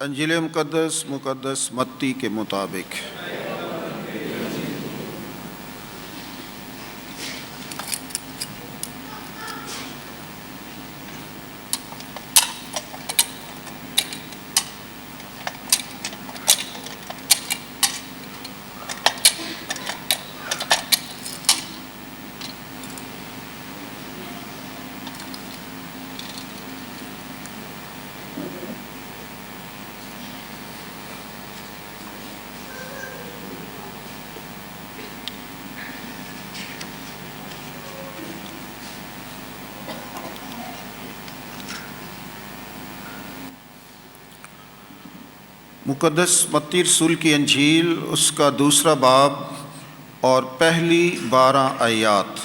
انجیل مقدس متی کے مطابق مقدس متی رسول کی انجیل اس کا دوسرا باب اور پہلی 12 آیات۔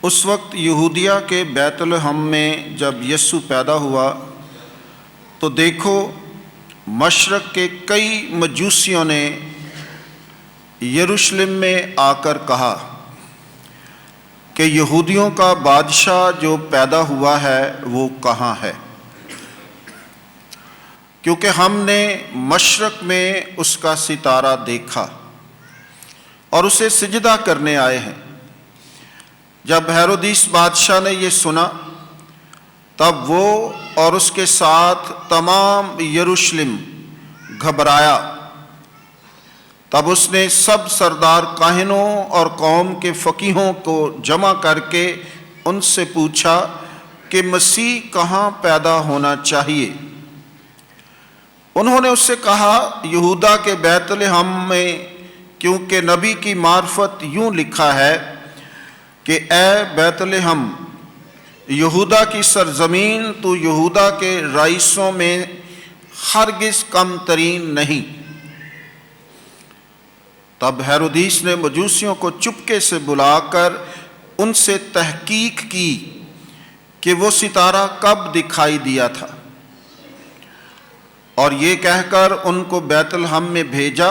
اس وقت یہودیہ کے بیت لحم میں جب یسوع پیدا ہوا تو دیکھو مشرق کے کئی مجوسیوں نے یروشلم میں آ کر کہا کہ یہودیوں کا بادشاہ جو پیدا ہوا ہے وہ کہاں ہے، کیونکہ ہم نے مشرق میں اس کا ستارہ دیکھا اور اسے سجدہ کرنے آئے ہیں۔ جب ہیرودیس بادشاہ نے یہ سنا تب وہ اور اس کے ساتھ تمام یروشلم گھبرایا۔ تب اس نے سب سردار کاہنوں اور قوم کے فقیہوں کو جمع کر کے ان سے پوچھا کہ مسیح کہاں پیدا ہونا چاہیے۔ انہوں نے اس سے کہا، یہودا کے بیت لحم میں، کیونکہ نبی کی معرفت یوں لکھا ہے کہ اے بیت لحم یہودا کی سرزمین، تو یہودا کے رئیسوں میں ہرگز کم ترین نہیں۔ تب ہیرودیس نے مجوسیوں کو چپکے سے بلا کر ان سے تحقیق کی کہ وہ ستارہ کب دکھائی دیا تھا، اور یہ کہہ کر ان کو بیت لحم میں بھیجا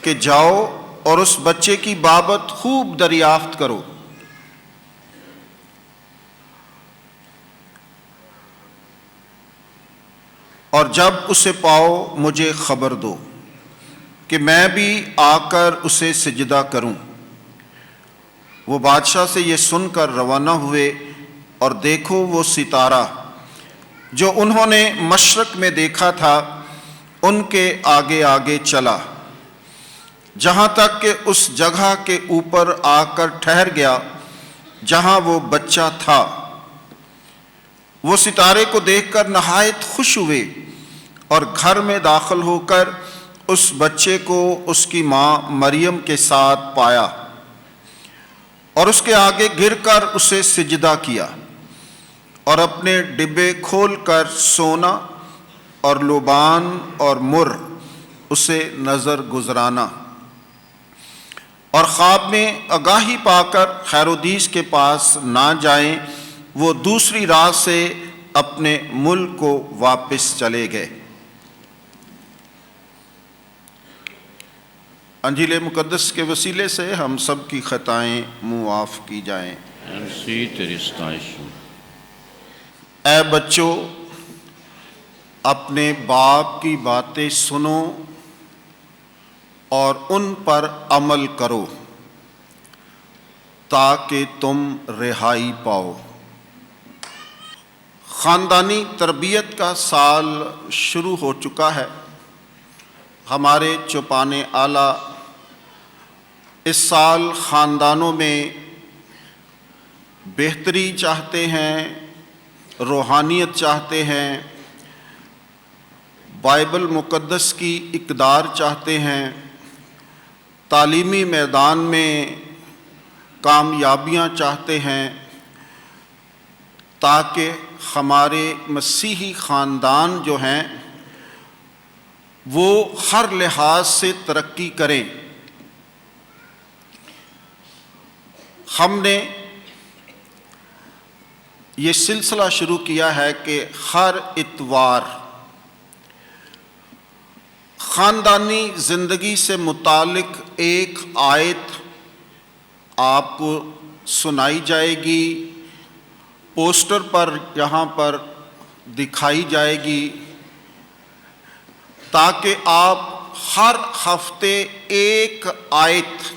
کہ جاؤ اور اس بچے کی بابت خوب دریافت کرو۔ اور جب اسے پاؤ مجھے خبر دو کہ میں بھی آ کر اسے سجدہ کروں۔ وہ بادشاہ سے یہ سن کر روانہ ہوئے، اور دیکھو وہ ستارہ جو انہوں نے مشرق میں دیکھا تھا ان کے آگے آگے چلا، جہاں تک کہ اس جگہ کے اوپر آ کر ٹھہر گیا جہاں وہ بچہ تھا۔ وہ ستارے کو دیکھ کر نہایت خوش ہوئے اور گھر میں داخل ہو کر اس بچے کو اس کی ماں مریم کے ساتھ پایا اور اس کے آگے گر کر اسے سجدہ کیا، اور اپنے ڈبے کھول کر سونا اور لوبان اور مر اسے نظر گزرانا، اور خواب میں آگاہی پا کر ہیرودیس کے پاس نہ جائیں، وہ دوسری راہ سے اپنے ملک کو واپس چلے گئے۔ انجیل مقدس کے وسیلے سے ہم سب کی خطائیں معاف کی جائیں۔ تیری ستائش ہو۔ اے بچوں، اپنے باپ کی باتیں سنو اور ان پر عمل کرو تاکہ تم رہائی پاؤ۔ خاندانی تربیت کا سال شروع ہو چکا ہے۔ ہمارے چوپانے اعلیٰ اس سال خاندانوں میں بہتری چاہتے ہیں، روحانیت چاہتے ہیں، بائبل مقدس کی اقدار چاہتے ہیں، تعلیمی میدان میں کامیابیاں چاہتے ہیں، تاکہ ہمارے مسیحی خاندان جو ہیں وہ ہر لحاظ سے ترقی کریں۔ ہم نے یہ سلسلہ شروع کیا ہے کہ ہر اتوار خاندانی زندگی سے متعلق ایک آیت آپ کو سنائی جائے گی پوسٹر پر یہاں پر دکھائی جائے گی تاکہ آپ ہر ہفتے ایک آیت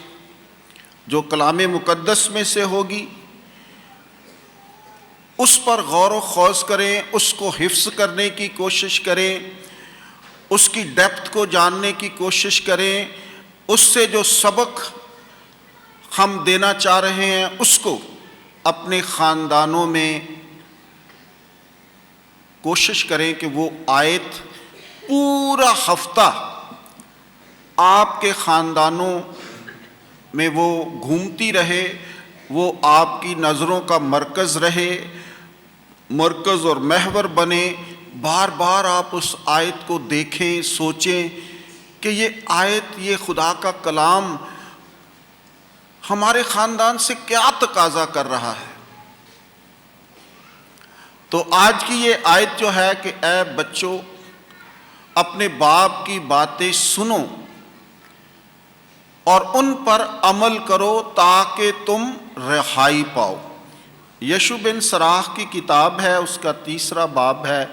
جو کلام مقدس میں سے ہوگی اس پر غور و خوض کریں، اس کو حفظ کرنے کی کوشش کریں، اس کی ڈیپتھ کو جاننے کی کوشش کریں، اس سے جو سبق ہم دینا چاہ رہے ہیں اس کو اپنے خاندانوں میں کوشش کریں کہ وہ آیت پورا ہفتہ آپ کے خاندانوں میں وہ گھومتی رہے، وہ آپ کی نظروں کا مرکز رہے، مرکز اور محور بنے۔ بار بار آپ اس آیت کو دیکھیں، سوچیں کہ یہ آیت، یہ خدا کا کلام ہمارے خاندان سے کیا تقاضا کر رہا ہے۔ تو آج کی یہ آیت جو ہے کہ اے بچوں اپنے باپ کی باتیں سنو اور ان پر عمل کرو تاکہ تم رہائی پاؤ۔ یشوع بن سراخ کی کتاب ہے، اس کا 3 باب ہے،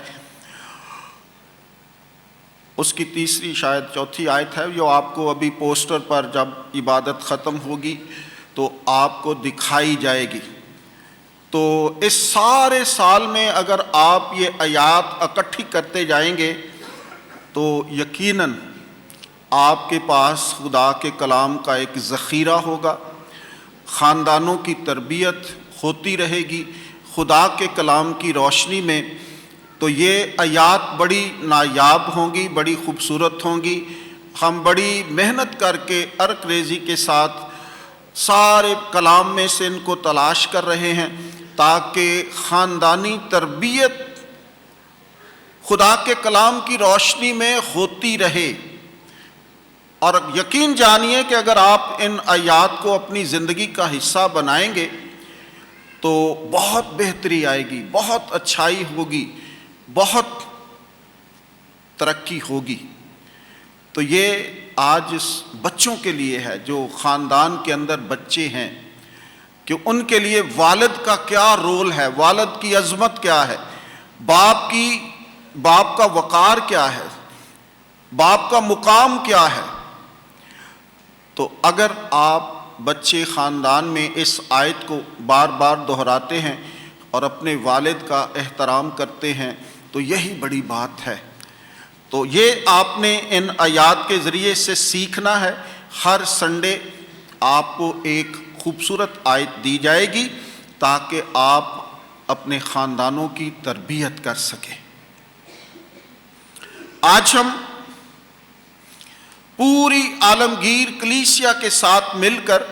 اس کی 3 شاید 4 آیت ہے، جو آپ کو ابھی پوسٹر پر جب عبادت ختم ہوگی تو آپ کو دکھائی جائے گی۔ تو اس سارے سال میں اگر آپ یہ آیات اکٹھی کرتے جائیں گے تو یقیناً آپ کے پاس خدا کے کلام کا ایک ذخیرہ ہوگا، خاندانوں کی تربیت ہوتی رہے گی خدا کے کلام کی روشنی میں۔ تو یہ آیات بڑی نایاب ہوں گی، بڑی خوبصورت ہوں گی۔ ہم بڑی محنت کر کے عرق ریزی کے ساتھ سارے کلام میں سے ان کو تلاش کر رہے ہیں تاکہ خاندانی تربیت خدا کے کلام کی روشنی میں ہوتی رہے۔ اور یقین جانیے کہ اگر آپ ان آیات کو اپنی زندگی کا حصہ بنائیں گے تو بہت بہتری آئے گی، بہت اچھائی ہوگی، بہت ترقی ہوگی۔ تو یہ آج اس بچوں کے لیے ہے جو خاندان کے اندر بچے ہیں، کہ ان کے لیے والد کا کیا رول ہے، والد کی عظمت کیا ہے، باپ کا وقار کیا ہے، باپ کا مقام کیا ہے۔ تو اگر آپ بچے خاندان میں اس آیت کو بار بار دہراتے ہیں اور اپنے والد کا احترام کرتے ہیں تو یہی بڑی بات ہے۔ تو یہ آپ نے ان آیات کے ذریعے سے سیکھنا ہے۔ ہر سنڈے آپ کو ایک خوبصورت آیت دی جائے گی تاکہ آپ اپنے خاندانوں کی تربیت کر سکیں۔ آج ہم پوری عالمگیر کلیسیا کے ساتھ مل کر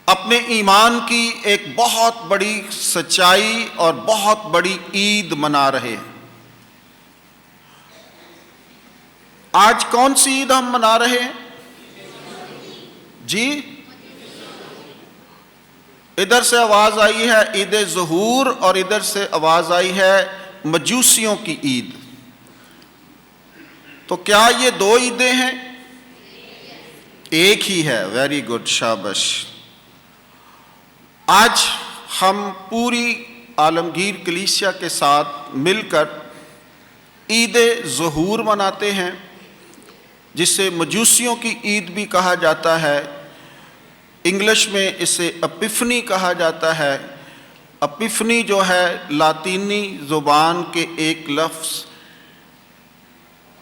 اپنے ایمان کی ایک بہت بڑی سچائی اور بہت بڑی عید منا رہے ہیں۔ آج کون سی عید ہم منا رہے ہیں؟ جی، ادھر سے آواز آئی ہے عید ظہور اور ادھر سے آواز آئی ہے مجوسیوں کی عید۔ تو کیا یہ 2 عیدیں ہیں؟ ایک ہی ہے۔ ویری گڈ، شاباش۔ آج ہم پوری عالمگیر کلیسیا کے ساتھ مل کر عید ظہور مناتے ہیں، جسے مجوسیوں کی عید بھی کہا جاتا ہے۔ انگلش میں اسے اپیفنی کہا جاتا ہے۔ اپیفنی جو ہے لاطینی زبان کے ایک لفظ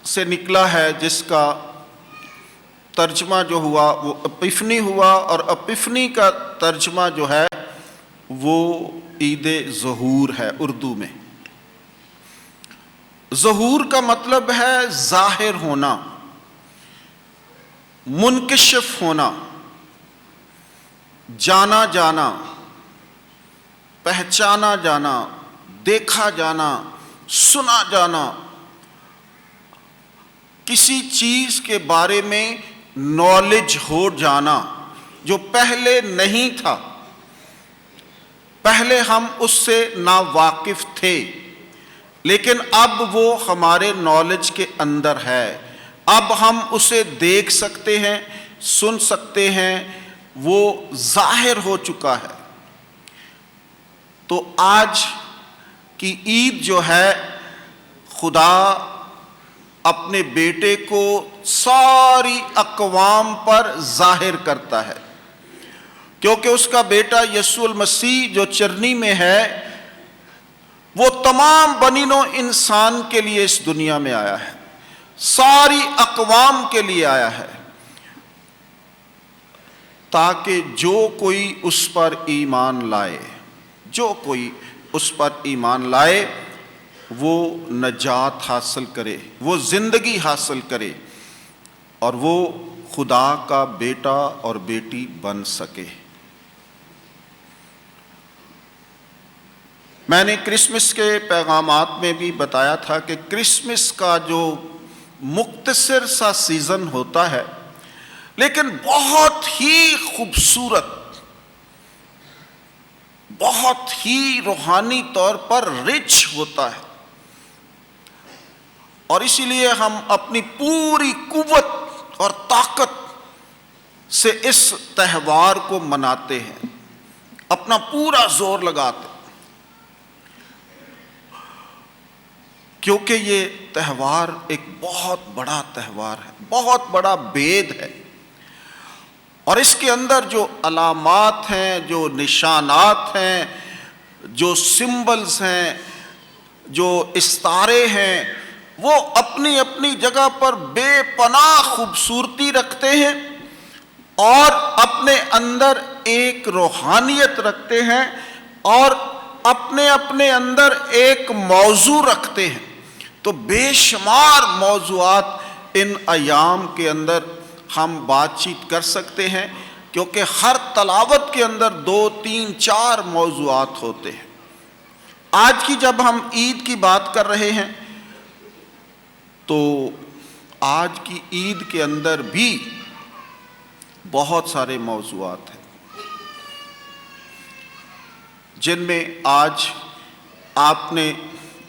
سے نکلا ہے، جس کا ترجمہ جو ہوا وہ اپیفنی ہوا، اور اپیفنی کا ترجمہ جو ہے وہ عید ظہور ہے اردو میں۔ ظہور کا مطلب ہے ظاہر ہونا، منکشف ہونا، جانا جانا، پہچانا جانا، دیکھا جانا، سنا جانا، کسی چیز کے بارے میں نالج ہو جانا جو پہلے نہیں تھا۔ پہلے ہم اس سے ناواقف تھے، لیکن اب وہ ہمارے نالج کے اندر ہے۔ اب ہم اسے دیکھ سکتے ہیں، سن سکتے ہیں، وہ ظاہر ہو چکا ہے۔ تو آج کی عید جو ہے خدا اپنے بیٹے کو ساری اقوام پر ظاہر کرتا ہے، کیونکہ اس کا بیٹا یسوع المسیح جو چرنی میں ہے وہ تمام بنی نوع انسان کے لیے اس دنیا میں آیا ہے، ساری اقوام کے لیے آیا ہے، تاکہ جو کوئی اس پر ایمان لائے، جو کوئی اس پر ایمان لائے وہ نجات حاصل کرے، وہ زندگی حاصل کرے اور وہ خدا کا بیٹا اور بیٹی بن سکے۔ میں نے کرسمس کے پیغامات میں بھی بتایا تھا کہ کرسمس کا جو مختصر سا سیزن ہوتا ہے لیکن بہت ہی خوبصورت، بہت ہی روحانی طور پر رچ ہوتا ہے، اور اسی لیے ہم اپنی پوری قوت اور طاقت سے اس تہوار کو مناتے ہیں، اپنا پورا زور لگاتے ہیں، کیونکہ یہ تہوار ایک بہت بڑا تہوار ہے، بہت بڑا بید ہے، اور اس کے اندر جو علامات ہیں، جو نشانات ہیں، جو سمبلز ہیں، جو استارے ہیں، وہ اپنی اپنی جگہ پر بے پناہ خوبصورتی رکھتے ہیں اور اپنے اندر ایک روحانیت رکھتے ہیں اور اپنے اپنے اندر ایک موضوع رکھتے ہیں۔ تو بے شمار موضوعات ان ایام کے اندر ہم بات چیت کر سکتے ہیں، کیونکہ ہر تلاوت کے اندر 2، 3، 4 موضوعات ہوتے ہیں۔ آج کی جب ہم عید کی بات کر رہے ہیں تو آج کی عید کے اندر بھی بہت سارے موضوعات ہیں، جن میں آج آپ نے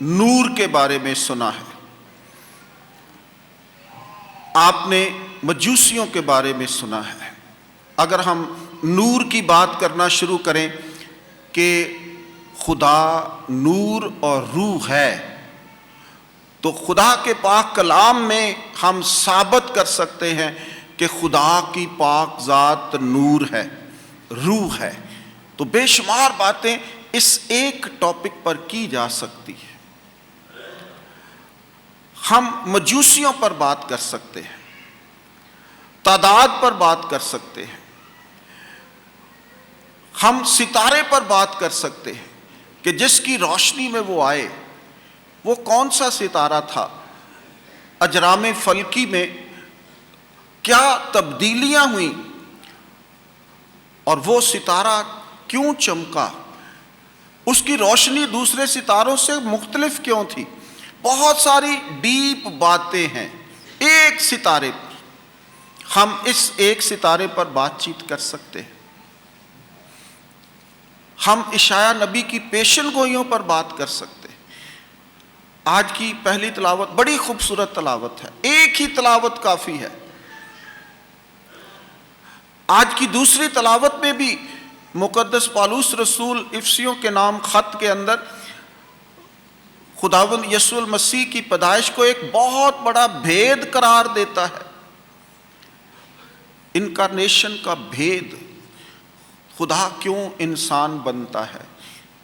نور کے بارے میں سنا ہے، آپ نے مجوسیوں کے بارے میں سنا ہے۔ اگر ہم نور کی بات کرنا شروع کریں کہ خدا نور اور روح ہے، تو خدا کے پاک کلام میں ہم ثابت کر سکتے ہیں کہ خدا کی پاک ذات نور ہے، روح ہے۔ تو بے شمار باتیں اس ایک ٹاپک پر کی جا سکتی ہے۔ ہم مجوسیوں پر بات کر سکتے ہیں، تعداد پر بات کر سکتے ہیں، ہم ستارے پر بات کر سکتے ہیں کہ جس کی روشنی میں وہ آئے وہ کون سا ستارہ تھا، اجرام فلکی میں کیا تبدیلیاں ہوئیں اور وہ ستارہ کیوں چمکا، اس کی روشنی دوسرے ستاروں سے مختلف کیوں تھی۔ بہت ساری ڈیپ باتیں ہیں ایک ستارے پر، ہم اس ایک ستارے پر بات چیت کر سکتے ہیں۔ ہم اشعیاء نبی کی پیشن گوئیوں پر بات کر سکتے ہیں۔ آج کی پہلی تلاوت بڑی خوبصورت تلاوت ہے، ایک ہی تلاوت کافی ہے۔ آج کی دوسری تلاوت میں بھی مقدس پالوس رسول افسیوں کے نام خط کے اندر خداوند یسوع المسیح کی پیدائش کو ایک بہت بڑا بھید قرار دیتا ہے، انکارنیشن کا بھید، خدا کیوں انسان بنتا ہے،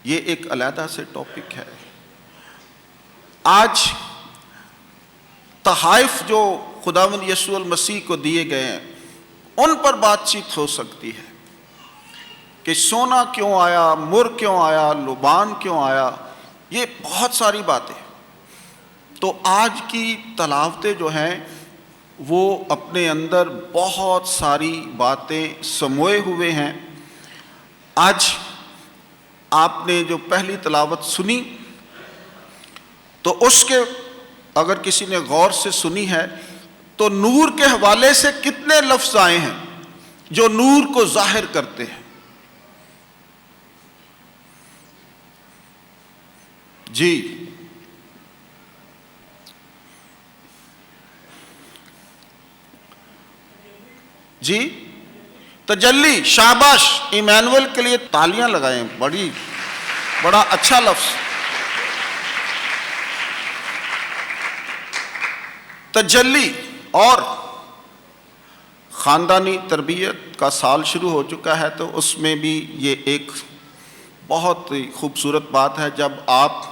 یہ ایک علیحدہ سے ٹاپک ہے۔ آج تحائف جو خداوند یسوع المسیح کو دیے گئے ہیں ان پر بات چیت ہو سکتی ہے کہ سونا کیوں آیا، مر کیوں آیا، لبان کیوں آیا، یہ بہت ساری باتیں۔ تو آج کی تلاوتیں جو ہیں وہ اپنے اندر بہت ساری باتیں سموئے ہوئے ہیں۔ آج آپ نے جو پہلی تلاوت سنی تو اس کے اگر کسی نے غور سے سنی ہے تو نور کے حوالے سے کتنے لفظ آئے ہیں جو نور کو ظاہر کرتے ہیں۔ جی تجلی، شاباش، ایمانویل کے لیے تالیاں لگائیں، بڑی بڑا اچھا لفظ. تجلی. اور خاندانی تربیت کا سال شروع ہو چکا ہے تو اس میں بھی یہ ایک بہت ہی خوبصورت بات ہے. جب آپ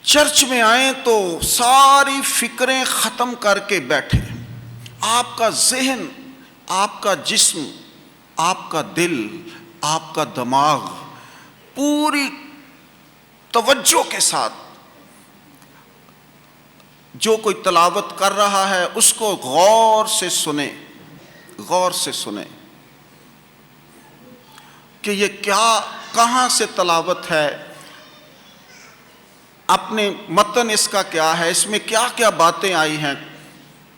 چرچ میں آئیں تو ساری فکریں ختم کر کے بیٹھیں. آپ کا ذہن، آپ کا جسم، آپ کا دل، آپ کا دماغ پوری توجہ کے ساتھ جو کوئی تلاوت کر رہا ہے اس کو غور سے سنیں، غور سے سنیں کہ یہ کیا، کہاں سے تلاوت ہے، اپنے متن اس کا کیا ہے، اس میں کیا کیا باتیں آئی ہیں.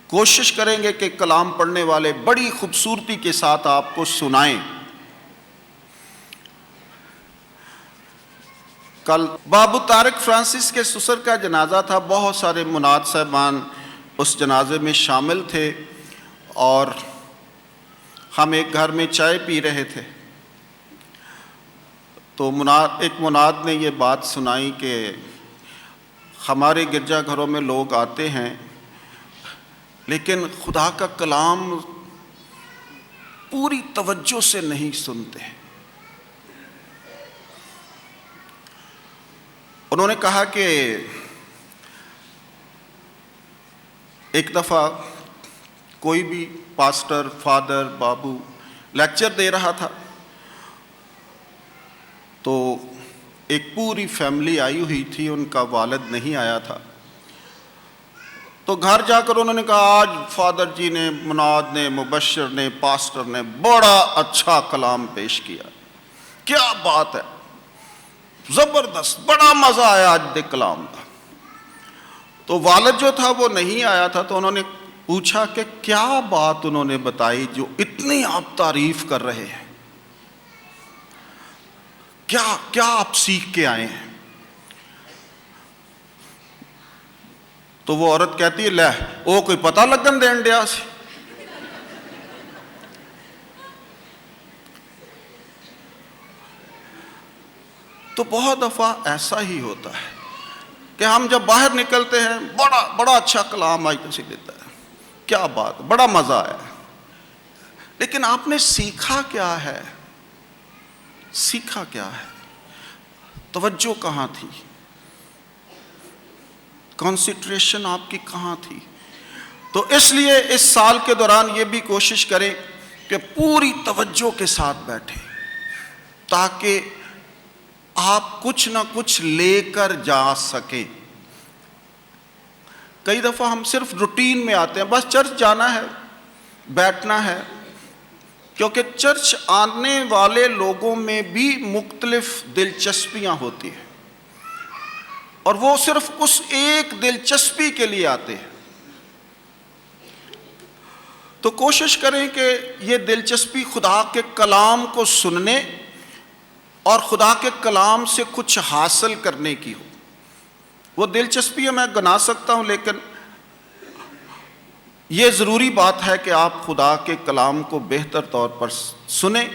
کوشش کریں گے کہ کلام پڑھنے والے بڑی خوبصورتی کے ساتھ آپ کو سنائیں. کل بابو طارق فرانسس کے سسر کا جنازہ تھا. بہت سارے مناد صاحبان اس جنازے میں شامل تھے اور ہم ایک گھر میں چائے پی رہے تھے تو ایک مناد نے یہ بات سنائی کہ ہمارے گرجا گھروں میں لوگ آتے ہیں لیکن خدا کا کلام پوری توجہ سے نہیں سنتے. انہوں نے کہا کہ ایک دفعہ کوئی بھی پاسٹر، فادر، بابو لیکچر دے رہا تھا تو ایک پوری فیملی آئی ہوئی تھی، ان کا والد نہیں آیا تھا. تو گھر جا کر انہوں نے کہا آج فادر جی نے، مناد نے، مبشر نے، پاسٹر نے بڑا اچھا کلام پیش کیا. کیا بات ہے، زبردست، بڑا مزہ آیا آج دے کلام کا. تو والد جو تھا وہ نہیں آیا تھا تو انہوں نے پوچھا کہ کیا بات انہوں نے بتائی جو اتنی آپ تعریف کر رہے ہیں، کیا آپ سیکھ کے آئے ہیں. تو وہ عورت کہتی ہے لے او کوئی پتہ لگن دین ڈیا سی. تو بہت دفعہ ایسا ہی ہوتا ہے کہ ہم جب باہر نکلتے ہیں بڑا اچھا کلام آج کسی دیتا ہے، کیا بات، بڑا مزہ آیا، لیکن آپ نے سیکھا کیا ہے؟ سیکھا کیا ہے؟ توجہ کہاں تھی؟ کنسنٹریشن آپ کی کہاں تھی؟ تو اس لیے اس سال کے دوران یہ بھی کوشش کریں کہ پوری توجہ کے ساتھ بیٹھیں تاکہ آپ کچھ نہ کچھ لے کر جا سکیں. کئی دفعہ ہم صرف روٹین میں آتے ہیں، بس چرچ جانا ہے، بیٹھنا ہے، کیونکہ چرچ آنے والے لوگوں میں بھی مختلف دلچسپیاں ہوتی ہیں اور وہ صرف اس ایک دلچسپی کے لیے آتے ہیں. تو کوشش کریں کہ یہ دلچسپی خدا کے کلام کو سننے اور خدا کے کلام سے کچھ حاصل کرنے کی ہو. وہ دلچسپیاں میں گنا سکتا ہوں لیکن یہ ضروری بات ہے کہ آپ خدا کے کلام کو بہتر طور پر سنیں،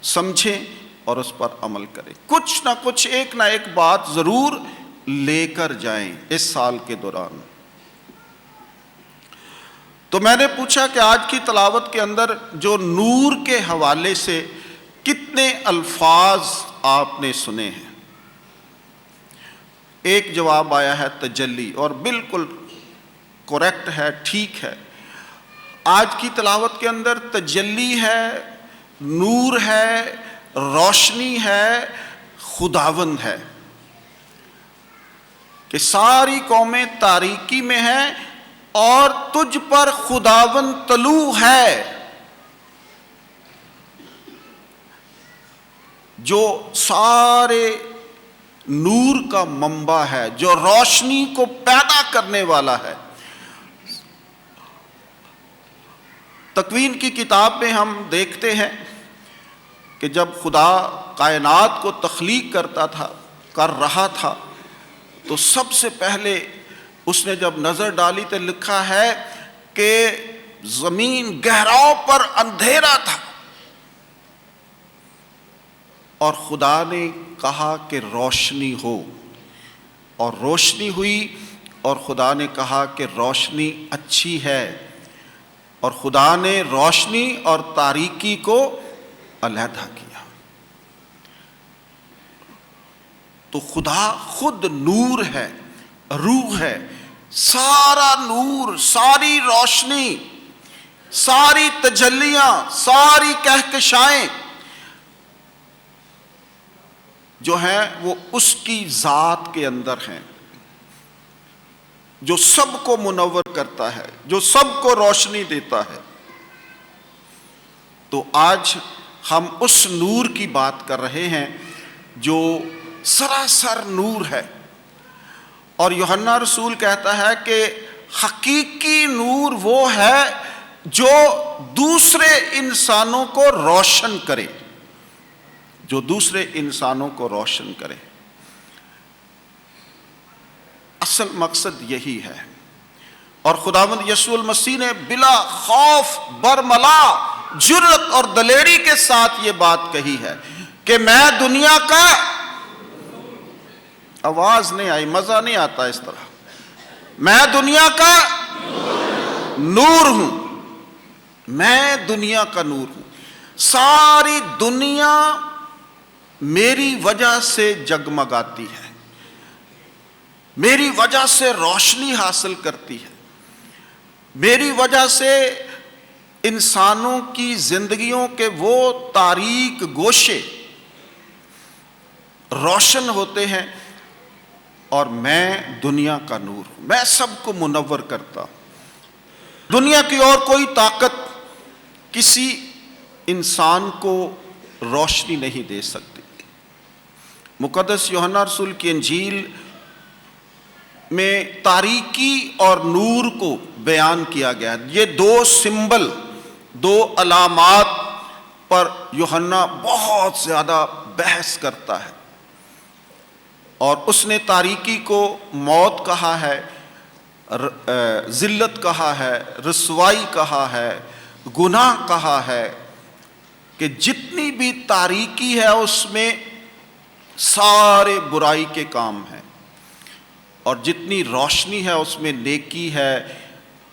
سمجھیں اور اس پر عمل کریں. کچھ نہ کچھ، ایک نہ ایک بات ضرور لے کر جائیں اس سال کے دوران. تو میں نے پوچھا کہ آج کی تلاوت کے اندر جو نور کے حوالے سے کتنے الفاظ آپ نے سنے ہیں؟ ایک جواب آیا ہے تجلی، اور بالکل کریکٹ ہے، ٹھیک ہے. آج کی تلاوت کے اندر تجلی ہے، نور ہے، روشنی ہے، خداوند ہے کہ ساری قومیں تاریکی میں ہیں اور تجھ پر خداوند طلوع ہے جو سارے نور کا منبع ہے، جو روشنی کو پیدا کرنے والا ہے. تکوین کی کتاب میں ہم دیکھتے ہیں کہ جب خدا کائنات کو تخلیق کر رہا تھا تو سب سے پہلے اس نے جب نظر ڈالی تو لکھا ہے کہ زمین گہراؤں پر اندھیرا تھا اور خدا نے کہا کہ روشنی ہو، اور روشنی ہوئی، اور خدا نے کہا کہ روشنی اچھی ہے، اور خدا نے روشنی اور تاریکی کو علیحدہ کیا۔ تو خدا خود نور ہے، روح ہے، سارا نور، ساری روشنی، ساری تجلیاں، ساری کہکشائیں جو ہیں وہ اس کی ذات کے اندر ہیں، جو سب کو منور کرتا ہے، جو سب کو روشنی دیتا ہے۔ تو آج ہم اس نور کی بات کر رہے ہیں جو سراسر نور ہے، اور یوحنا رسول کہتا ہے کہ حقیقی نور وہ ہے جو دوسرے انسانوں کو روشن کرے، جو دوسرے انسانوں کو روشن کرے۔ اصل مقصد یہی ہے، اور خداوند یسوع المسیح نے بلا خوف برملا جرأت اور دلیری کے ساتھ یہ بات کہی ہے کہ میں دنیا کا، آواز نہیں آئی، مزہ نہیں آتا اس طرح، میں دنیا کا نور ہوں، میں دنیا کا نور ہوں، ساری دنیا میری وجہ سے جگمگاتی ہے، میری وجہ سے روشنی حاصل کرتی ہے، میری وجہ سے انسانوں کی زندگیوں کے وہ تاریک گوشے روشن ہوتے ہیں، اور میں دنیا کا نور ہوں، میں سب کو منور کرتا ہوں۔ دنیا کی اور کوئی طاقت کسی انسان کو روشنی نہیں دے سکتی۔ مقدس یوحنا رسول کی انجیل میں تاریکی اور نور کو بیان کیا گیا۔ یہ دو سمبل، دو علامات پر یوحنا بہت زیادہ بحث کرتا ہے، اور اس نے تاریکی کو موت کہا ہے، ذلت کہا ہے، رسوائی کہا ہے، گناہ کہا ہے، کہ جتنی بھی تاریکی ہے اس میں سارے برائی کے کام ہیں، اور جتنی روشنی ہے اس میں نیکی ہے،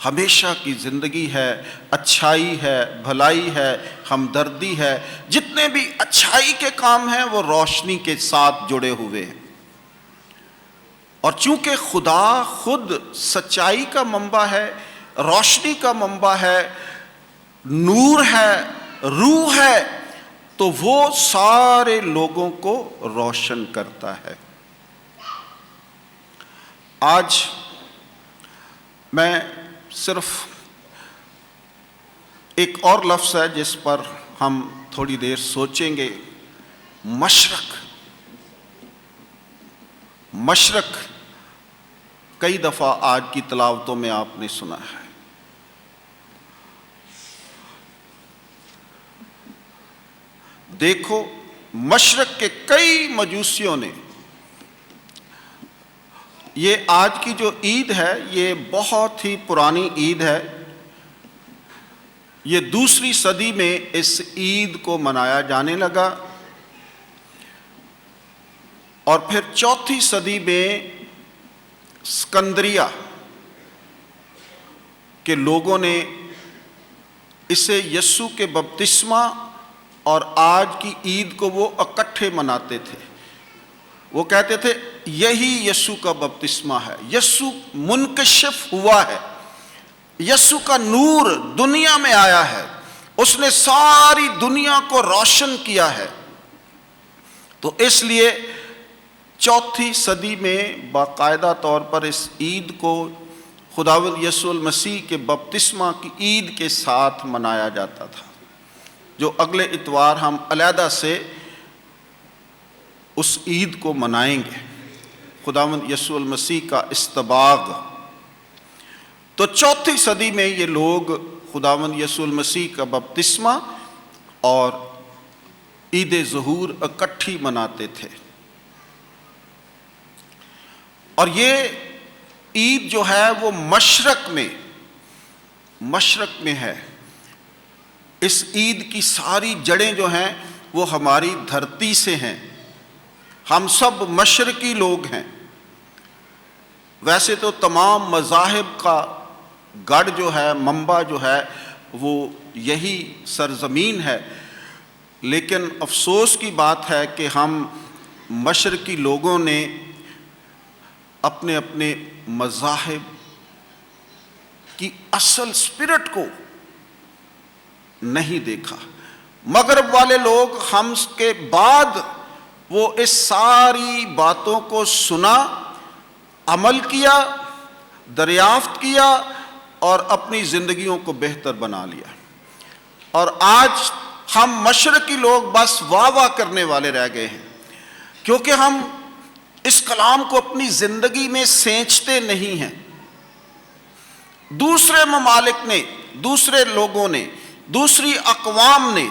ہمیشہ کی زندگی ہے، اچھائی ہے، بھلائی ہے، ہمدردی ہے۔ جتنے بھی اچھائی کے کام ہیں وہ روشنی کے ساتھ جڑے ہوئے ہیں، اور چونکہ خدا خود سچائی کا منبع ہے، روشنی کا منبع ہے، نور ہے، روح ہے، تو وہ سارے لوگوں کو روشن کرتا ہے۔ آج میں صرف ایک اور لفظ ہے جس پر ہم تھوڑی دیر سوچیں گے، مشرق۔ مشرق کئی دفعہ آج کی تلاوتوں میں آپ نے سنا ہے۔ دیکھو، مشرق کے کئی مجوسیوں نے، یہ آج کی جو عید ہے یہ بہت ہی پرانی عید ہے، یہ 2 صدی میں اس عید کو منایا جانے لگا، اور پھر 4 صدی میں اسکندریہ کے لوگوں نے اسے یسوع کے بپتسمہ اور آج کی عید کو وہ اکٹھے مناتے تھے۔ وہ کہتے تھے یہی یسوع کا بپتسمہ ہے، یسوع منکشف ہوا ہے، یسوع کا نور دنیا میں آیا ہے، اس نے ساری دنیا کو روشن کیا ہے۔ تو اس لیے 4 صدی میں باقاعدہ طور پر اس عید کو خداوند یسوع المسیح کے بپتسمہ کی عید کے ساتھ منایا جاتا تھا، جو اگلے اتوار ہم علیحدہ سے اس عید کو منائیں گے، خداوند یسوع المسیح کا استباغ۔ تو 4 صدی میں یہ لوگ خداوند یسوع المسیح کا بپتسمہ اور عید ظہور اکٹھی مناتے تھے، اور یہ عید جو ہے وہ مشرق میں ہے۔ اس عید کی ساری جڑیں جو ہیں وہ ہماری دھرتی سے ہیں، ہم سب مشرقی لوگ ہیں۔ ویسے تو تمام مذاہب کا گڑھ جو ہے، منبع جو ہے، وہ یہی سرزمین ہے، لیکن افسوس کی بات ہے کہ ہم مشرقی لوگوں نے اپنے اپنے مذاہب کی اصل سپرٹ کو نہیں دیکھا۔ مغرب والے لوگ ہم کے بعد وہ اس ساری باتوں کو سنا، عمل کیا، دریافت کیا اور اپنی زندگیوں کو بہتر بنا لیا۔ اور آج ہم مشرقی لوگ بس واہ واہ کرنے والے رہ گئے ہیں، کیونکہ ہم اس کلام کو اپنی زندگی میں سینچتے نہیں ہیں۔ دوسرے ممالک نے، دوسرے لوگوں نے، دوسری اقوام نے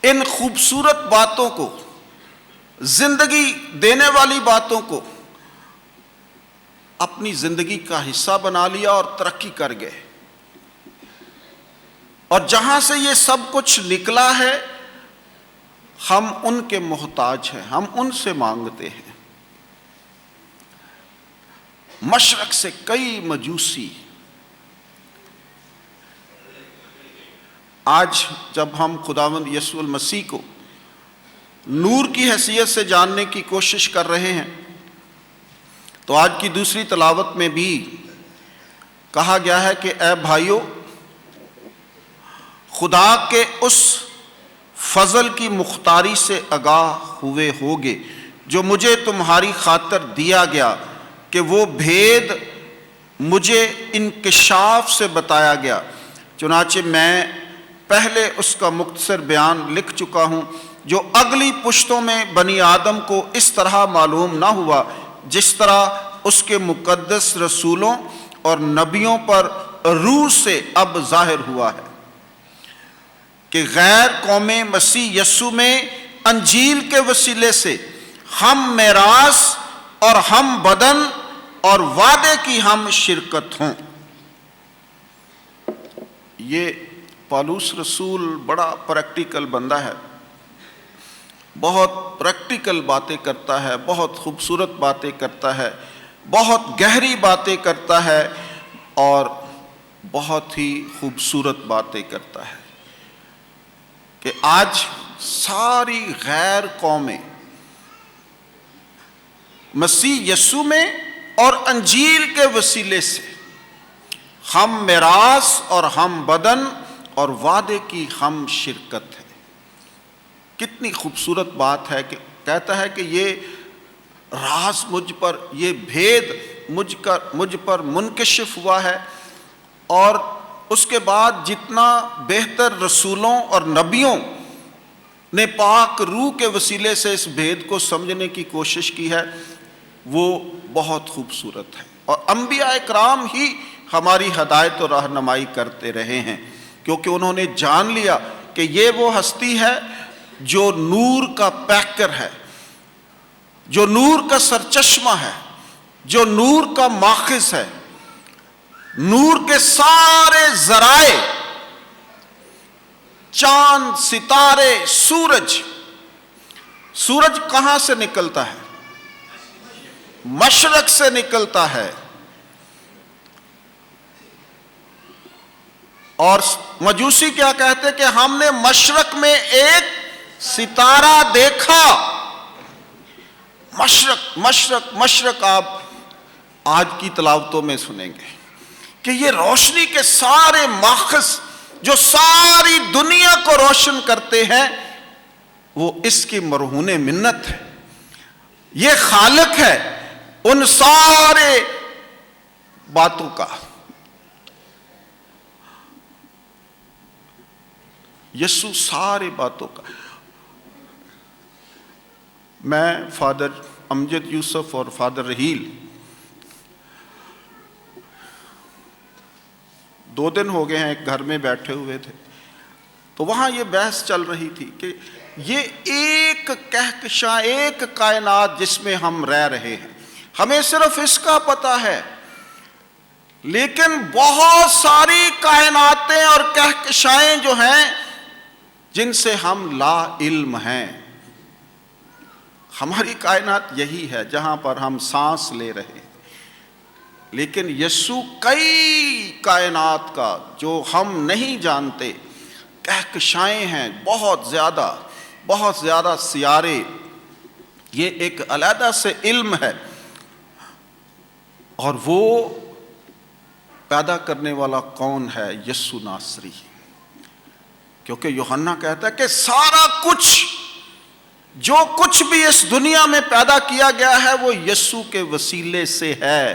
ان خوبصورت باتوں کو، زندگی دینے والی باتوں کو اپنی زندگی کا حصہ بنا لیا اور ترقی کر گئے، اور جہاں سے یہ سب کچھ نکلا ہے ہم ان کے محتاج ہیں، ہم ان سے مانگتے ہیں۔ مشرق سے کئی مجوسی آج جب ہم خداوند یسوع المسیح کو نور کی حیثیت سے جاننے کی کوشش کر رہے ہیں، تو آج کی دوسری تلاوت میں بھی کہا گیا ہے کہ اے بھائیو، خدا کے اس فضل کی مختاری سے آگاہ ہوئے ہوگے جو مجھے تمہاری خاطر دیا گیا، کہ وہ بھید مجھے انکشاف سے بتایا گیا، چنانچہ میں پہلے اس کا مختصر بیان لکھ چکا ہوں، جو اگلی پشتوں میں بنی آدم کو اس طرح معلوم نہ ہوا جس طرح اس کے مقدس رسولوں اور نبیوں پر روح سے اب ظاہر ہوا ہے، کہ غیر قومیں مسیح یسوع میں انجیل کے وسیلے سے ہم میراث اور ہم بدن اور وعدے کی ہم شرکت ہوں۔ یہ پالوس رسول بڑا پریکٹیکل بندہ ہے، بہت پریکٹیکل باتیں کرتا ہے، بہت خوبصورت باتیں کرتا ہے، بہت گہری باتیں کرتا ہے اور بہت ہی خوبصورت باتیں کرتا ہے، کہ آج ساری غیر قومیں مسیح یسوع میں اور انجیل کے وسیلے سے ہم میراث اور ہم بدن اور وعدے کی ہم شرکت ہے۔ کتنی خوبصورت بات ہے کہ کہتا ہے کہ یہ راز مجھ پر، یہ بھید مجھ پر منکشف ہوا ہے، اور اس کے بعد جتنا بہتر رسولوں اور نبیوں نے پاک روح کے وسیلے سے اس بھید کو سمجھنے کی کوشش کی ہے، وہ بہت خوبصورت ہے۔ اور انبیاء اکرام ہی ہماری ہدایت اور رہنمائی کرتے رہے ہیں، کیونکہ انہوں نے جان لیا کہ یہ وہ ہستی ہے جو نور کا پیکر ہے، جو نور کا سرچشمہ ہے، جو نور کا ماخذ ہے، نور کے سارے ذرائع، چاند، ستارے، سورج کہاں سے نکلتا ہے؟ مشرق سے نکلتا ہے۔ اور مجوسی کیا کہتے کہ ہم نے مشرق میں ایک ستارہ دیکھا۔ مشرق مشرق مشرق آپ آج کی تلاوتوں میں سنیں گے کہ یہ روشنی کے سارے ماخذ جو ساری دنیا کو روشن کرتے ہیں، وہ اس کی مرہون منت ہے۔ یہ خالق ہے ان سارے باتوں کا۔ یسوع سارے باتوں کا۔ میں فادر امجد یوسف اور فادر رحیل 2 دن ہو گئے ہیں ایک گھر میں بیٹھے ہوئے تھے، تو وہاں یہ بحث چل رہی تھی کہ یہ ایک کہکشاں، ایک کائنات جس میں ہم رہ رہے ہیں، ہمیں صرف اس کا پتہ ہے، لیکن بہت ساری کائناتیں اور کہکشائیں جو ہیں جن سے ہم لا علم ہیں. ہماری کائنات یہی ہے جہاں پر ہم سانس لے رہے ہیں، لیکن یسوع کئی کائنات کا جو ہم نہیں جانتے کہکشائیں ہیں، بہت زیادہ سیارے، یہ ایک علیحدہ سے علم ہے. اور وہ پیدا کرنے والا کون ہے؟ یسوع ناصری. کیونکہ یوحنا کہتا ہے کہ سارا کچھ، جو کچھ بھی اس دنیا میں پیدا کیا گیا ہے وہ یسوع کے وسیلے سے ہے،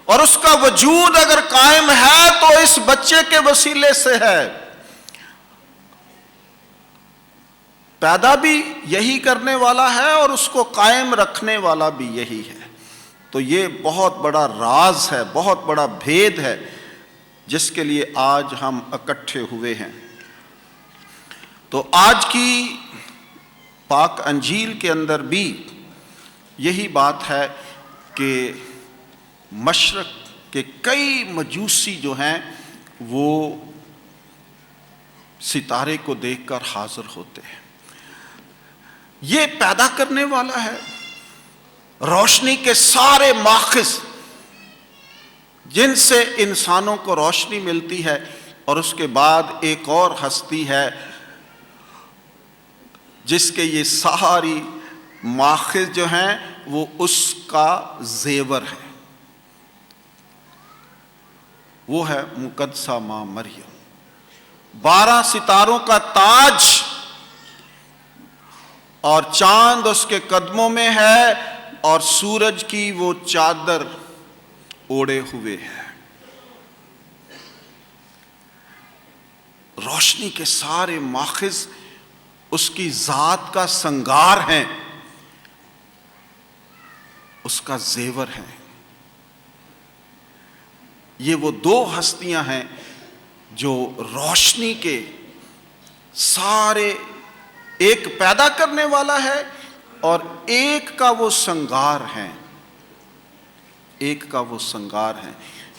اور اس کا وجود اگر قائم ہے تو اس بچے کے وسیلے سے ہے. پیدا بھی یہی کرنے والا ہے اور اس کو قائم رکھنے والا بھی یہی ہے. تو یہ بہت بڑا راز ہے، بہت بڑا بھید ہے جس کے لیے آج ہم اکٹھے ہوئے ہیں. تو آج کی پاک انجیل کے اندر بھی یہی بات ہے کہ مشرق کے کئی مجوسی جو ہیں وہ ستارے کو دیکھ کر حاضر ہوتے ہیں. یہ پیدا کرنے والا ہے، روشنی کے سارے ماخذ جن سے انسانوں کو روشنی ملتی ہے. اور اس کے بعد ایک اور ہستی ہے جس کے یہ ساری ماخذ جو ہیں وہ اس کا زیور ہے، وہ ہے مقدسہ ماں مریم. 12 ستاروں کا تاج اور چاند اس کے قدموں میں ہے، اور سورج کی وہ چادر اوڑے ہوئے ہے. روشنی کے سارے ماخذ اس کی ذات کا سنگار ہیں، اس کا زیور ہے. یہ وہ 2 ہستیاں ہیں جو روشنی کے سارے، ایک پیدا کرنے والا ہے اور ایک کا وہ سنگار ہے، ایک کا وہ سنگار ہے.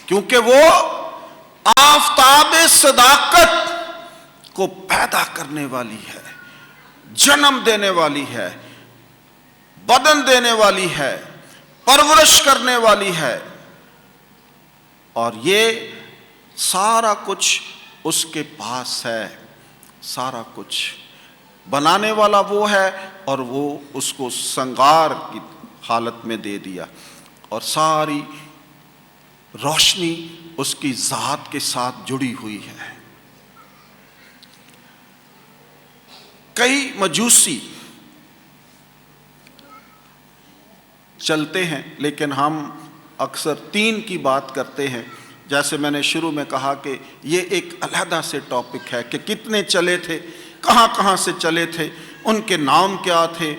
کیونکہ وہ آفتاب صداقت کو پیدا کرنے والی ہے، جنم دینے والی ہے، بدن دینے والی ہے، پرورش کرنے والی ہے. اور یہ سارا کچھ اس کے پاس ہے. سارا کچھ بنانے والا وہ ہے اور وہ اس کو سنگار کی حالت میں دے دیا، اور ساری روشنی اس کی ذات کے ساتھ جڑی ہوئی ہے. کئی مجوسی چلتے ہیں لیکن ہم اکثر 3 کی بات کرتے ہیں. جیسے میں نے شروع میں کہا کہ یہ ایک علیحدہ سے ٹاپک ہے کہ کتنے چلے تھے، کہاں کہاں سے چلے تھے، ان کے نام کیا تھے،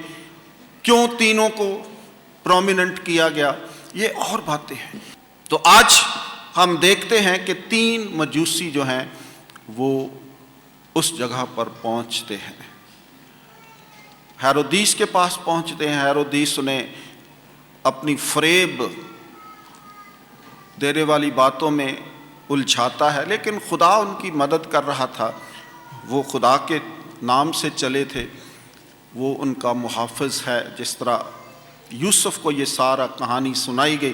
کیوں تینوں کو پرومیننٹ کیا گیا، یہ اور باتیں ہیں. تو آج ہم دیکھتے ہیں کہ 3 مجوسی جو ہیں وہ اس جگہ پر پہنچتے ہیں. ہیرودیس کے پاس پہنچتے ہیں. ہیرودیس انہیں اپنی فریب دینے والی باتوں میں الجھاتا ہے، لیکن خدا ان کی مدد کر رہا تھا. وہ خدا کے نام سے چلے تھے، وہ ان کا محافظ ہے. جس طرح یوسف کو یہ سارا کہانی سنائی گئی.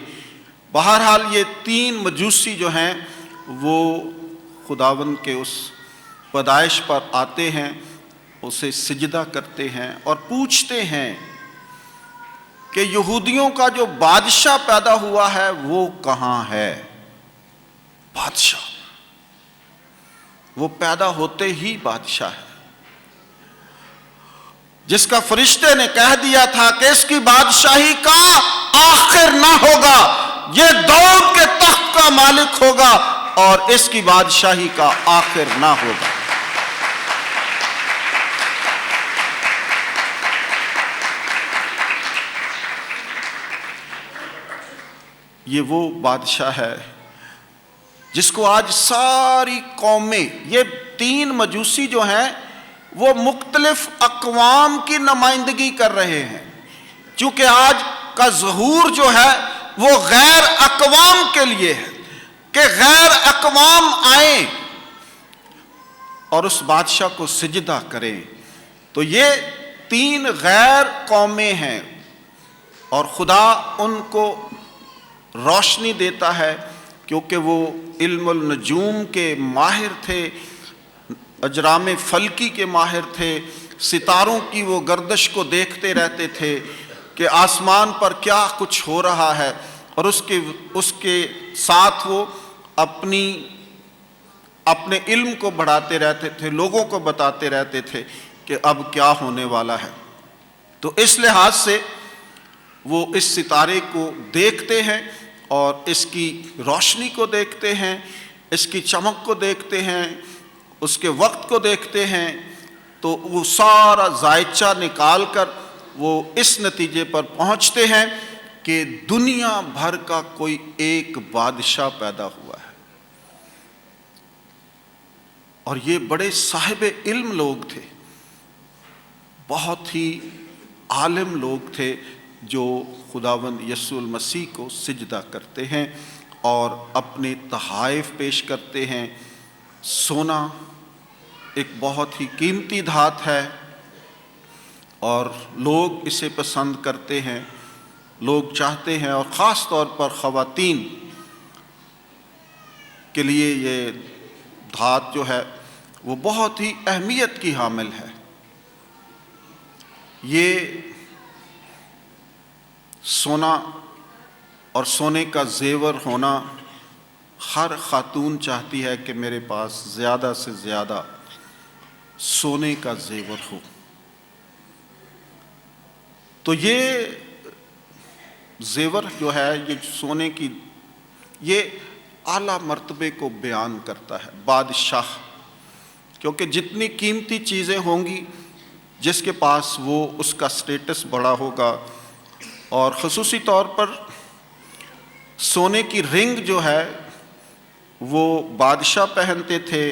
بہرحال یہ 3 مجوسی جو ہیں وہ خداوند کے اس پیدائش پر آتے ہیں، اسے سجدہ کرتے ہیں اور پوچھتے ہیں کہ یہودیوں کا جو بادشاہ پیدا ہوا ہے وہ کہاں ہے؟ بادشاہ، وہ پیدا ہوتے ہی بادشاہ ہے، جس کا فرشتے نے کہہ دیا تھا کہ اس کی بادشاہی کا آخر نہ ہوگا، یہ داؤد کے تخت کا مالک ہوگا اور اس کی بادشاہی کا آخر نہ ہوگا. یہ وہ بادشاہ ہے جس کو آج ساری قومیں، یہ 3 مجوسی جو ہیں وہ مختلف اقوام کی نمائندگی کر رہے ہیں. چونکہ آج کا ظہور جو ہے وہ غیر اقوام کے لیے ہے کہ غیر اقوام آئیں اور اس بادشاہ کو سجدہ کریں۔ تو یہ 3 غیر قومیں ہیں اور خدا ان کو روشنی دیتا ہے کیونکہ وہ علم النجوم کے ماہر تھے، اجرام فلکی کے ماہر تھے، ستاروں کی وہ گردش کو دیکھتے رہتے تھے کہ آسمان پر کیا کچھ ہو رہا ہے، اور اس کے ساتھ وہ اپنے علم کو بڑھاتے رہتے تھے، لوگوں کو بتاتے رہتے تھے کہ اب کیا ہونے والا ہے۔ تو اس لحاظ سے وہ اس ستارے کو دیکھتے ہیں اور اس کی روشنی کو دیکھتے ہیں، اس کی چمک کو دیکھتے ہیں، اس کے وقت کو دیکھتے ہیں، تو وہ سارا ذائچہ نکال کر وہ اس نتیجے پر پہنچتے ہیں کہ دنیا بھر کا کوئی ایک بادشاہ پیدا ہوا ہے۔ اور یہ بڑے صاحب علم لوگ تھے، بہت ہی عالم لوگ تھے جو خداوند یسوع المسیح کو سجدہ کرتے ہیں اور اپنے تحائف پیش کرتے ہیں۔ سونا ایک بہت ہی قیمتی دھات ہے اور لوگ اسے پسند کرتے ہیں، لوگ چاہتے ہیں، اور خاص طور پر خواتین کے لیے یہ دھات جو ہے وہ بہت ہی اہمیت کی حامل ہے۔ یہ سونا اور سونے کا زیور ہونا، ہر خاتون چاہتی ہے کہ میرے پاس زیادہ سے زیادہ سونے کا زیور ہو۔ تو یہ زیور جو ہے، یہ سونے کی، یہ اعلیٰ مرتبے کو بیان کرتا ہے، بادشاہ، کیونکہ جتنی قیمتی چیزیں ہوں گی جس کے پاس، وہ اس کا سٹیٹس بڑا ہوگا۔ اور خصوصی طور پر سونے کی رنگ جو ہے وہ بادشاہ پہنتے تھے،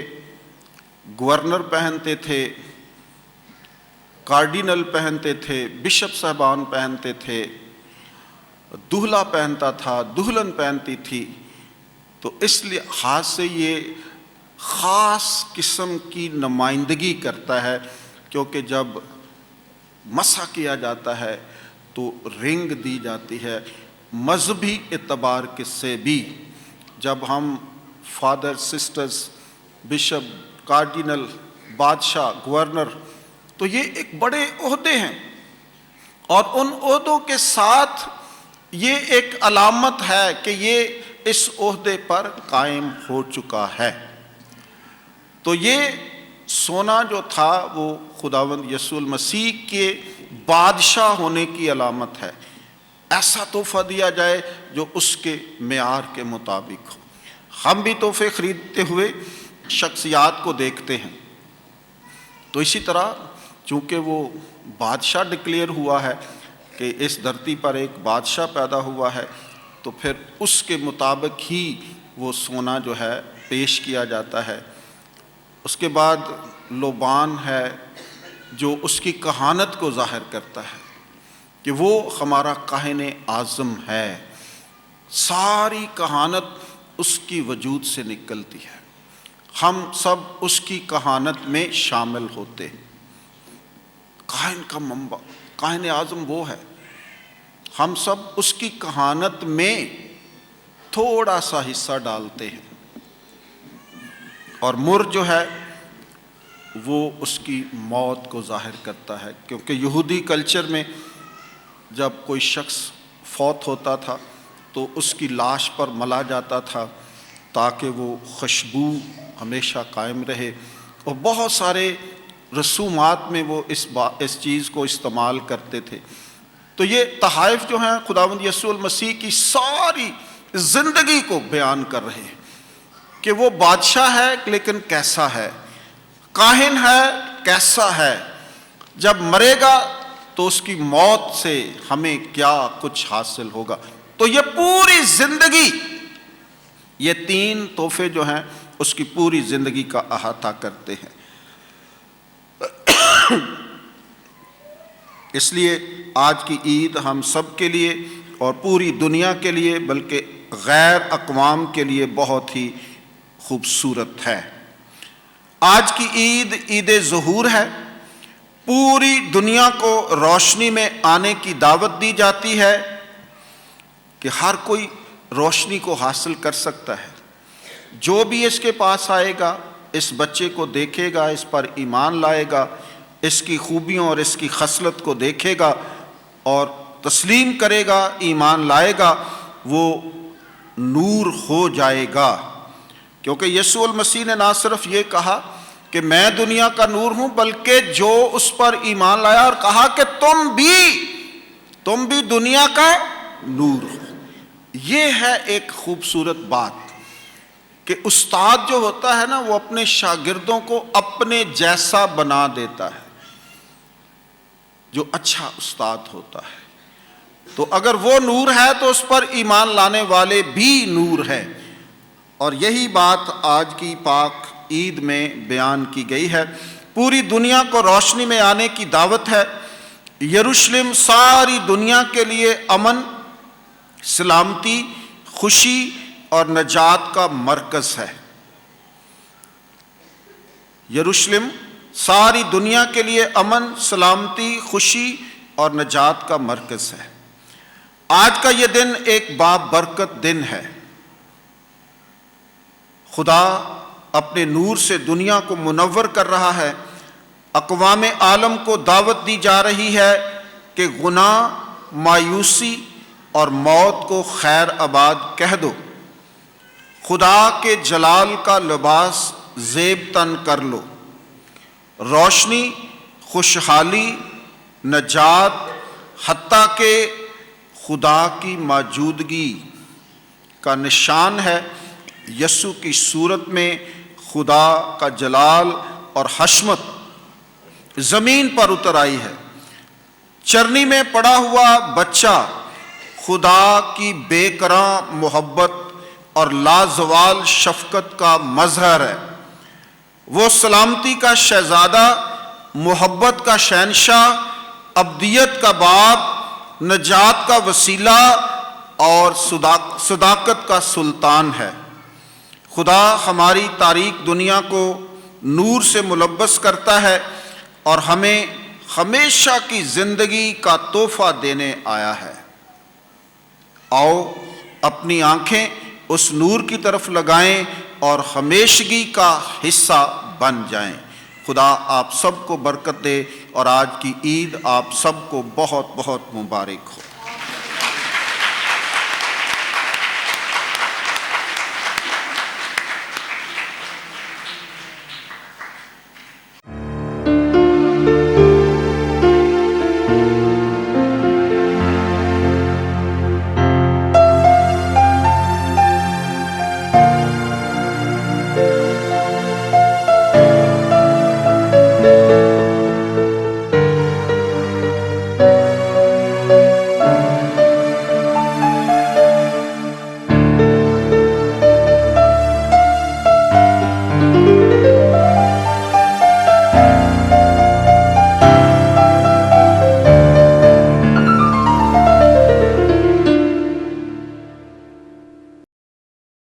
گورنر پہنتے تھے، کارڈینل پہنتے تھے، بشپ صاحبان پہنتے تھے، دولہا پہنتا تھا، دلہن پہنتی تھی۔ تو اس لحاظ سے یہ خاص قسم کی نمائندگی کرتا ہے، کیونکہ جب مسح کیا جاتا ہے تو رنگ دی جاتی ہے۔ مذہبی اعتبار سے بھی جب ہم فادر، سسٹرز، بشپ، کارڈینل، بادشاہ، گورنر، تو یہ ایک بڑے عہدے ہیں، اور ان عہدوں کے ساتھ یہ ایک علامت ہے کہ یہ اس عہدے پر قائم ہو چکا ہے۔ تو یہ سونا جو تھا وہ خداوند یسوع المسیح کے بادشاہ ہونے کی علامت ہے۔ ایسا تحفہ دیا جائے جو اس کے معیار کے مطابق ہو۔ ہم بھی تحفے خریدتے ہوئے شخصیات کو دیکھتے ہیں، تو اسی طرح چونکہ وہ بادشاہ ڈکلیئر ہوا ہے کہ اس دھرتی پر ایک بادشاہ پیدا ہوا ہے، تو پھر اس کے مطابق ہی وہ سونا جو ہے پیش کیا جاتا ہے۔ اس کے بعد لوبان ہے جو اس کی کہانت کو ظاہر کرتا ہے کہ وہ ہمارا کاہن اعظم ہے، ساری کہانت اس کی وجود سے نکلتی ہے، ہم سب اس کی کہانت میں شامل ہوتے ہیں۔ کاہن کا منبع، کاہن اعظم وہ ہے، ہم سب اس کی کہانت میں تھوڑا سا حصہ ڈالتے ہیں۔ اور مر جو ہے وہ اس کی موت کو ظاہر کرتا ہے، کیونکہ یہودی کلچر میں جب کوئی شخص فوت ہوتا تھا تو اس کی لاش پر ملا جاتا تھا تاکہ وہ خوشبو ہمیشہ قائم رہے، اور بہت سارے رسومات میں وہ اس چیز کو استعمال کرتے تھے۔ تو یہ تحائف جو ہیں خداوند یسوع المسیح کی ساری زندگی کو بیان کر رہے ہیں کہ وہ بادشاہ ہے لیکن کیسا ہے، کاہن ہے کیسا ہے، جب مرے گا تو اس کی موت سے ہمیں کیا کچھ حاصل ہوگا۔ تو یہ پوری زندگی، یہ 3 تحفے جو ہیں اس کی پوری زندگی کا احاطہ کرتے ہیں۔ اس لیے آج کی عید ہم سب کے لیے اور پوری دنیا کے لیے، بلکہ غیر اقوام کے لیے بہت ہی خوبصورت ہے۔ آج کی عید عید ظہور ہے۔ پوری دنیا کو روشنی میں آنے کی دعوت دی جاتی ہے کہ ہر کوئی روشنی کو حاصل کر سکتا ہے۔ جو بھی اس کے پاس آئے گا، اس بچے کو دیکھے گا، اس پر ایمان لائے گا، اس کی خوبیوں اور اس کی خصلت کو دیکھے گا اور تسلیم کرے گا، ایمان لائے گا، وہ نور ہو جائے گا۔ کیونکہ یسوع المسیح نے نہ صرف یہ کہا کہ میں دنیا کا نور ہوں، بلکہ جو اس پر ایمان لایا اور کہا کہ تم بھی دنیا کا نور ہو۔ یہ ہے ایک خوبصورت بات کہ استاد جو ہوتا ہے نا، وہ اپنے شاگردوں کو اپنے جیسا بنا دیتا ہے، جو اچھا استاد ہوتا ہے۔ تو اگر وہ نور ہے تو اس پر ایمان لانے والے بھی نور ہے، اور یہی بات آج کی پاک عید میں بیان کی گئی ہے۔ پوری دنیا کو روشنی میں آنے کی دعوت ہے۔ یروشلم ساری دنیا کے لیے امن، سلامتی، خوشی اور نجات کا مرکز ہے۔ یروشلم ساری دنیا کے لیے امن، سلامتی، خوشی اور نجات کا مرکز ہے۔ آج کا یہ دن ایک بابرکت دن ہے۔ خدا اپنے نور سے دنیا کو منور کر رہا ہے۔ اقوام عالم کو دعوت دی جا رہی ہے کہ گناہ، مایوسی اور موت کو خیر آباد کہہ دو۔ خدا کے جلال کا لباس زیب تن کر لو۔ روشنی، خوشحالی، نجات، حتیٰ کہ خدا کی موجودگی کا نشان ہے۔ یسوع کی صورت میں خدا کا جلال اور حشمت زمین پر اتر آئی ہے۔ چرنی میں پڑا ہوا بچہ خدا کی بے کراں محبت اور لازوال شفقت کا مظہر ہے۔ وہ سلامتی کا شہزادہ، محبت کا شہنشاہ، ابدیت کا باپ، نجات کا وسیلہ اور صداقت کا سلطان ہے۔ خدا ہماری تاریک دنیا کو نور سے ملبس کرتا ہے اور ہمیں ہمیشہ کی زندگی کا تحفہ دینے آیا ہے۔ آؤ اپنی آنکھیں اس نور کی طرف لگائیں اور ہمیشگی کا حصہ بن جائیں۔ خدا آپ سب کو برکت دے اور آج کی عید آپ سب کو بہت بہت مبارک ہو۔